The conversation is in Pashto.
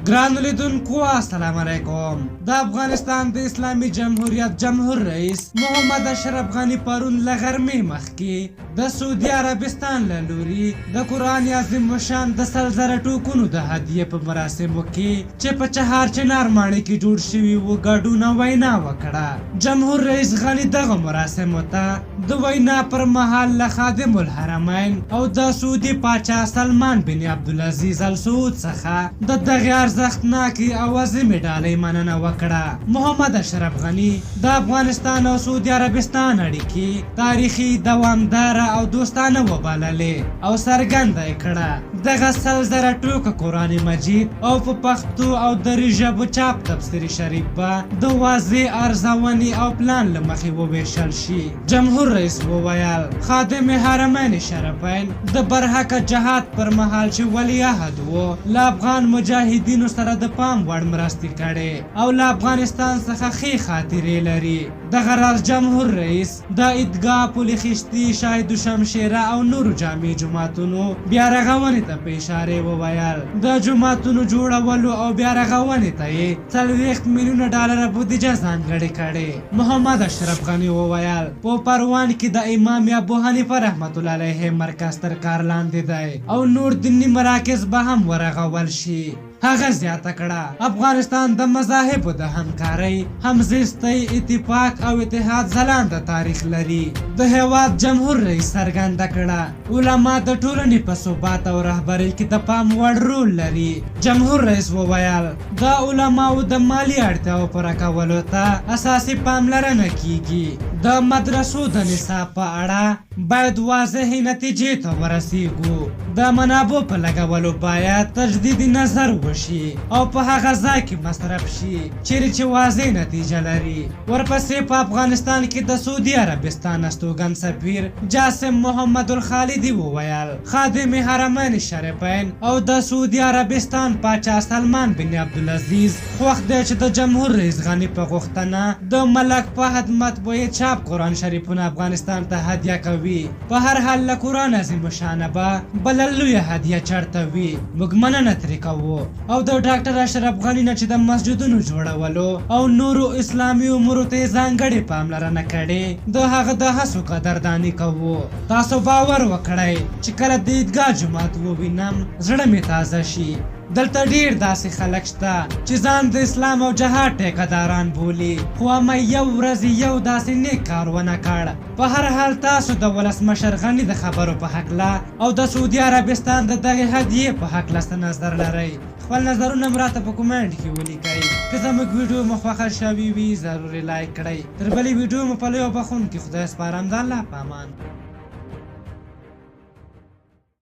ګرانو لیدونکو السلام علیکم. د افغانستان د اسلامي جمهوریت جمهور رئیس محمد اشرف غني پرون له غرمې مخکې د سعودي عربستان له لوري د قرآن عظیم شان د سل زره ټوکونو د هدیې په مراسمو کې چې په چهار چنار ماڼۍ کې جوړ شوي وو ګډون وینا وکړه. جمهور رئیس غني دغه مراسمو ته د وینا پر مهال له خادم الحرمین او د سعودي پاچا سلمان بن عبدالعزیز السعود څخه د دغه ارزښتناکې او عظیمې ډالۍ مننه وکړه. محمد اشرف غني د افغانستان او سعودي عربستان اړیکې تاریخي دوامداره او دوستانه وبللې او څرګنده یې کړه. دغه سل زره ټوکه قرآن مجید او په پښتو او دري ژبو چاپ تفسیري شریف به د واضح ارزونې او پلان له مخې وویشل شي. جمهور رئیس وویل خادم حرمین شریفین د برحقه جهاد پر مهال چې ولی عهد و له افغان مجاهدینو سره د پام وړ مرستې کړې او له افغانستان څخه ښې خاطرې لري. دغه راز جمهور رئیس د عیدګاه پل خشتي شاهد شمشیره او نورو جامع جوماتونو بیا رغونې ته په اشارې وویل د جوماتونو جوړولو او بیا رغونې ته یې 40 میلیونه ډالره بودیجه ځانګړې کړې. محمد اشرف غني وویل په پروان کې د امام ابو حنیفه رحمت الله علیه مرکز تر کار لاندې دی او نور دیني مراکز به هم ورغول شي. هغه زیاته کړه افغانستان د مذاهبو د همکارۍ همزیستۍ اتفاق او اتحاد ځلانده تاریخ لري. د هیواد جمهور رئیس څرګنده کړه علما د ټولنې په ثبات او رهبرۍ کې د پام وړ رول لري. جمهور رئیس وویل د علماو د مالی اړتیاو پوره کولو ته اساسي پاملرنه کیږي. د مدرسو د نصاب په اړه باید واضحې نتیجې ته ورسیږو. د منابعو په لګولو باید تجدید نظر وشي او په هغه ځای کې مصرف شي چیرې چې واضح نتیجه لري. ورپسې په افغانستان کې د سعودي عربستان استوګن سفیر جاسم محمد الخالدي وویل خادم حرمین شریفین او د سعودي عربستان پاچا سلمان بن عبدالعزیز خوښ دی چې د جمهور رئیس غني په غوښتنه د ملک فهد مطبوعې چاپ قرآن شریفونه افغانستان ته هدیه کوي. په هر حال له قرآن عظیم شانه به بله لویه هدیه چېرته وي موږ مننه ترې کوو او د ډاکټر اشرف غني نه چې د مسجدونو جوړولو او نورو اسلامي امورو ته یې ځانګړې پاملرنه کړې د هغه د هڅو قدرداني کوو. تاسو باور وکړئ چې کله د عیدګاه جومات ووینم زړه مې تازه شي. دلته ډیر داسې خلک شته چې ځان د اسلام او جهاد ټیکهداران بولي خو اما یو ورځ یو داسې نیک کار ونه کړ. په هر حال تاسو د ولسمشر غني د خبرو په هکله او د سعودي عربستان د دغې هدیې په هکله څه نظر لرئ؟ خپل نظرونه راته په کومنټ کې ولیکئ. که زموږ ویډیو مو خوښه شوې وي ضروري لایک کړئ. تر بلې ویډیو مو په لوی او بخښونکي خدای سپارم. د الله په امان.